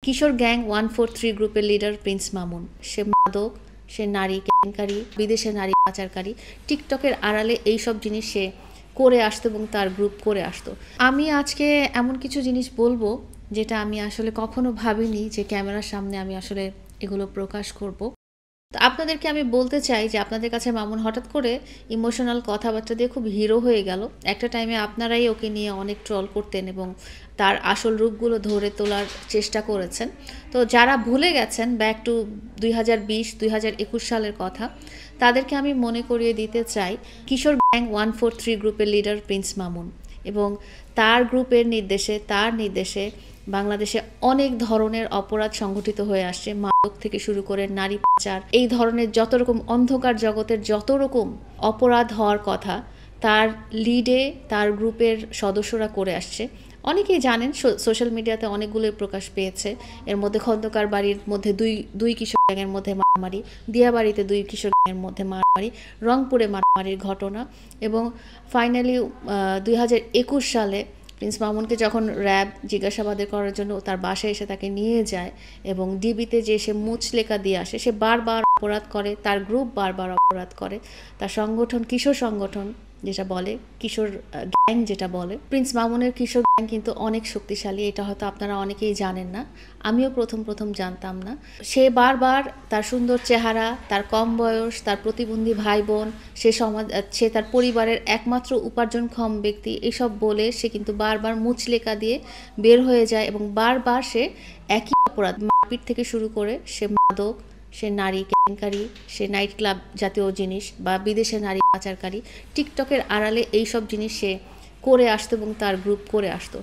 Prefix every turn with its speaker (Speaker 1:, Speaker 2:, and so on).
Speaker 1: কিশোর gang 143 গ্রুপের leader Prince Mamun. সে মাদক, সে নারী কেলেঙ্কারি, বিদেশে নারী পাচারকারী, টিকটকের আড়ালে এইসব জিনিস সে করে আসতো এবং তার গ্রুপ করে আসতো। আমি আজকে এমন কিছু জিনিস বলবো যেটা আমি আসলে কখনো ভাবিনি যে ক্যামেরার সামনে আমি আসলে এগুলো প্রকাশ করব। তো আপনাদেরকে আমি বলতে চাই যে আপনাদের কাছে মামুন হঠাৎ করে ইমোশনাল কথাবার্তা দিয়ে খুব হিরো হয়ে গেল। একটা টাইমে আপনারাই ওকে নিয়ে অনেক ট্রল করতেন এবং তার আসল রূপগুলো ধরে তোলার চেষ্টা করেছেন। তো যারা ভুলে গেছেন ব্যাক টু 2020-2021 সালের কথা, তাদেরকে আমি মনে করিয়ে দিতে চাই কিশোর গ্যাং 143 গ্রুপের লিডার প্রিন্স মামুন এবং তার গ্রুপের নির্দেশে তার নির্দেশে বাংলাদেশে অনেক ধরনের অপরাধ সংঘটিত হয়ে আসছে। মাদক থেকে শুরু করে নারী পাচার, এই ধরনের যত রকম অন্ধকার জগতের যত রকম অপরাধ হওয়ার কথা তার লিডে তার গ্রুপের সদস্যরা করে আসছে। অনেকেই জানেন, সোশ্যাল মিডিয়াতে অনেকগুলোই প্রকাশ পেয়েছে। এর মধ্যে খন্দকার বাড়ির মধ্যে দুই কিশোর গ্যাংয়ের মধ্যে মারামারি, দিয়াবাড়িতে 2 কিশোর গ্যাংয়ের মধ্যে মারামারি, রংপুরে মারামারির ঘটনা এবং ফাইনালি 2021 সালে প্রিন্স মামুনকে যখন র্যাব জিজ্ঞাসাবাদ করার জন্য তার বাসায় এসে তাকে নিয়ে যায় এবং ডিবিতে যে সে মুচলেখা দিয়ে আসে, সে বারবার অপরাধ করে, তার গ্রুপ বারবার অপরাধ করে, তার সংগঠন কিশোর সংগঠন যেটা বলে, কিশোর গ্যাং যেটা বলে। প্রিন্স মামুনের কিশোর গ্যাং কিন্তু অনেক শক্তিশালী, এটা হয়তো আপনারা অনেকেই জানেন না, আমিও প্রথম জানতাম না। সে বারবার তার সুন্দর চেহারা, তার কম বয়স, তার প্রতিবন্ধী ভাই বোন, সে তার পরিবারের একমাত্র উপার্জনক্ষম ব্যক্তি, এসব বলে সে কিন্তু বারবার মুচলেখা দিয়ে বের হয়ে যায় এবং বারবার সে একই অপরাধ, মারপিট থেকে শুরু করে সে মাদক, সে নারী কেলেঙ্কারি, সে নাইট ক্লাব জাতীয় জিনিস বা বিদেশে নারী পাচারকারী, টিকটকের আড়ালে এইসব জিনিস সে করে আসতো এবং তার গ্রুপ করে আসতো।